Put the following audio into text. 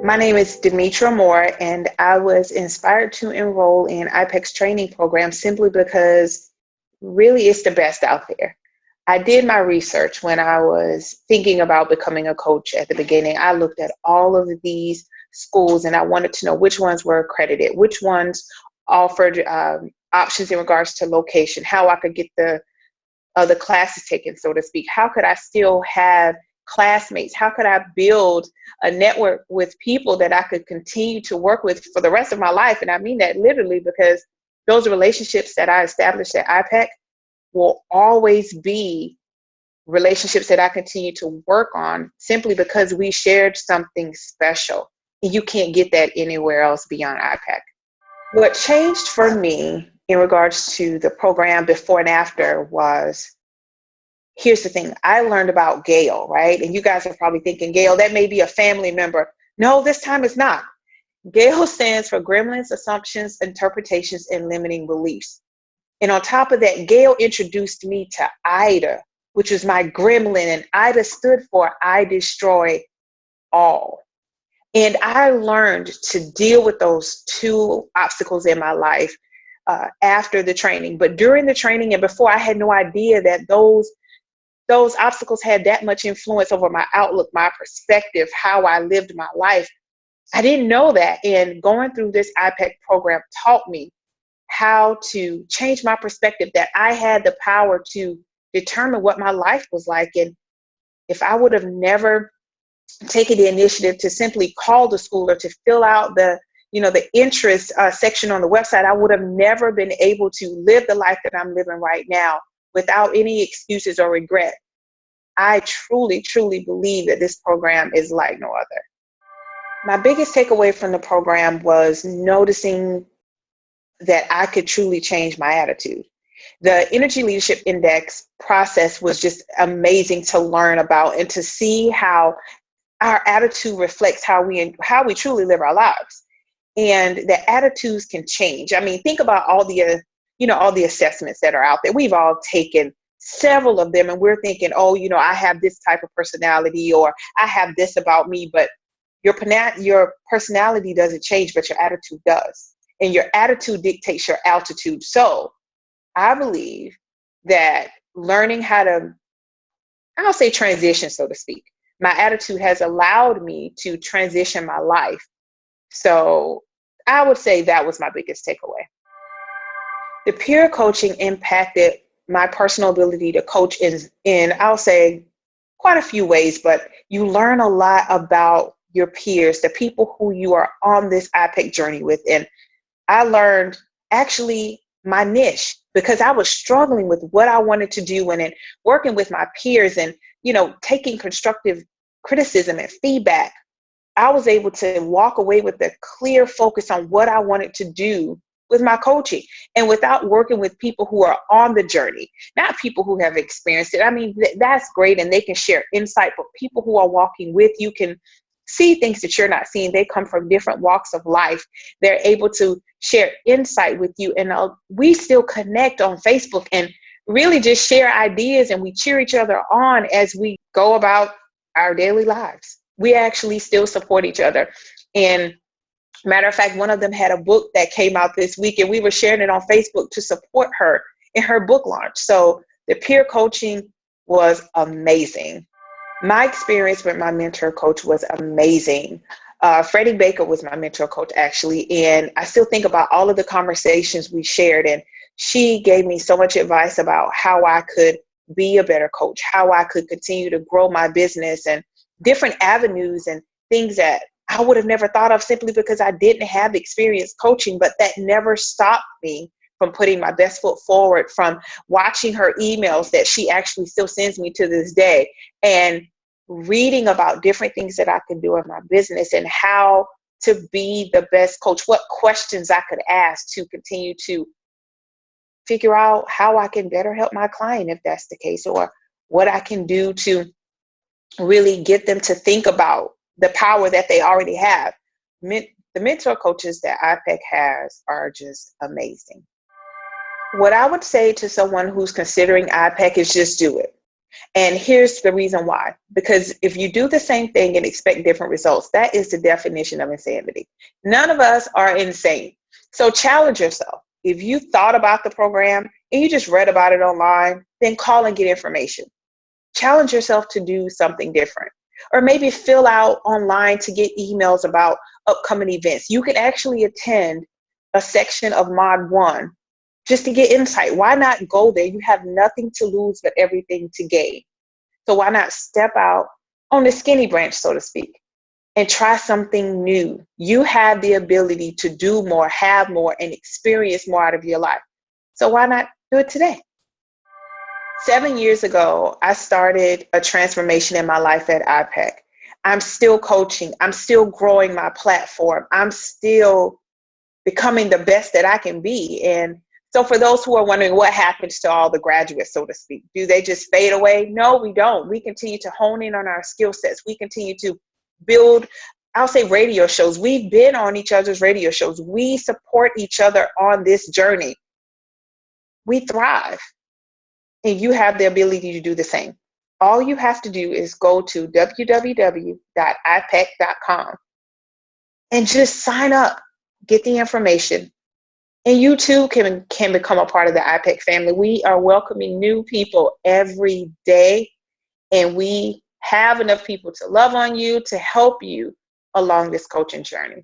My name is Demetra Moore, and I was inspired to enroll in iPEC's training program simply because really it's the best out there. I did my research when I was thinking about becoming a coach at the beginning. I looked at all of these schools and I wanted to know which ones were accredited, which ones offered options in regards to location, how I could get the classes taken, so to speak. How could I still have classmates? How could I build a network with people that I could continue to work with for the rest of my life? And I mean that literally, because those relationships that I established at iPEC will always be relationships that I continue to work on simply because we shared something special. And you can't get that anywhere else beyond iPEC. What changed for me in regards to the program before and after was, here's the thing, I learned about GAIL, right? And you guys are probably thinking, GAIL, that may be a family member. No, this time it's not. GAIL stands for Gremlins, Assumptions, Interpretations, and Limiting Beliefs. And on top of that, GAIL introduced me to IDA, which was my gremlin, and IDA stood for I Destroy All. And I learned to deal with those two obstacles in my life after the training. But during the training and before, I had no idea that those obstacles had that much influence over my outlook, my perspective, how I lived my life. I didn't know that. And going through this iPEC program taught me how to change my perspective, that I had the power to determine what my life was like. And if I would have never taken the initiative to simply call the school or to fill out the interest section on the website, I would have never been able to live the life that I'm living right now without any excuses or regret. I truly, truly believe that this program is like no other. My biggest takeaway from the program was noticing that I could truly change my attitude. The Energy Leadership Index process was just amazing to learn about and to see how our attitude reflects how we truly live our lives. And the attitudes can change. I mean, think about all the assessments that are out there. We've all taken several of them and we're thinking, oh, I have this type of personality, or I have this about me, but your personality doesn't change, but your attitude does. And your attitude dictates your altitude. So I believe that learning how to, I'll say transition, so to speak. My attitude has allowed me to transition my life. So I would say that was my biggest takeaway. The peer coaching impacted my personal ability to coach in I'll say quite a few ways, but you learn a lot about your peers, the people who you are on this iPEC journey with. And I learned actually my niche, because I was struggling with what I wanted to do, and in working with my peers and, taking constructive criticism and feedback, I was able to walk away with a clear focus on what I wanted to do with my coaching, and without working with people who are on the journey, not people who have experienced it. I mean, that's great, and they can share insight, but people who are walking with you can see things that you're not seeing. They come from different walks of life. They're able to share insight with you. And we still connect on Facebook and really just share ideas, and we cheer each other on as we go about our daily lives. We actually still support each other. And matter of fact, one of them had a book that came out this week, and we were sharing it on Facebook to support her in her book launch. So the peer coaching was amazing. My experience with my mentor coach was amazing. Freddie Baker was my mentor coach, actually, and I still think about all of the conversations we shared, and she gave me so much advice about how I could be a better coach, how I could continue to grow my business, and different avenues and things that I would have never thought of simply because I didn't have experience coaching. But that never stopped me from putting my best foot forward, from watching her emails that she actually still sends me to this day, and reading about different things that I could do in my business and how to be the best coach, what questions I could ask to continue to figure out how I can better help my client if that's the case, or what I can do to really get them to think about the power that they already have. The mentor coaches that iPEC has are just amazing. What I would say to someone who's considering iPEC is just do it. And here's the reason why. Because if you do the same thing and expect different results, that is the definition of insanity. None of us are insane. So challenge yourself. If you thought about the program and you just read about it online, then call and get information. Challenge yourself to do something different. Or maybe fill out online to get emails about upcoming events. You can actually attend a section of Mod 1 just to get insight. Why not go there? You have nothing to lose but everything to gain. So why not step out on the skinny branch, so to speak, and try something new? You have the ability to do more, have more, and experience more out of your life. So why not do it today? 7 years ago, I started a transformation in my life at iPEC. I'm still coaching. I'm still growing my platform. I'm still becoming the best that I can be. And so for those who are wondering what happens to all the graduates, so to speak, do they just fade away? No, we don't. We continue to hone in on our skill sets. We continue to build, I'll say, radio shows. We've been on each other's radio shows. We support each other on this journey. We thrive. And you have the ability to do the same. All you have to do is go to www.ipec.com and just sign up, get the information, and you too can become a part of the iPEC family. We are welcoming new people every day, and we have enough people to love on you, to help you along this coaching journey.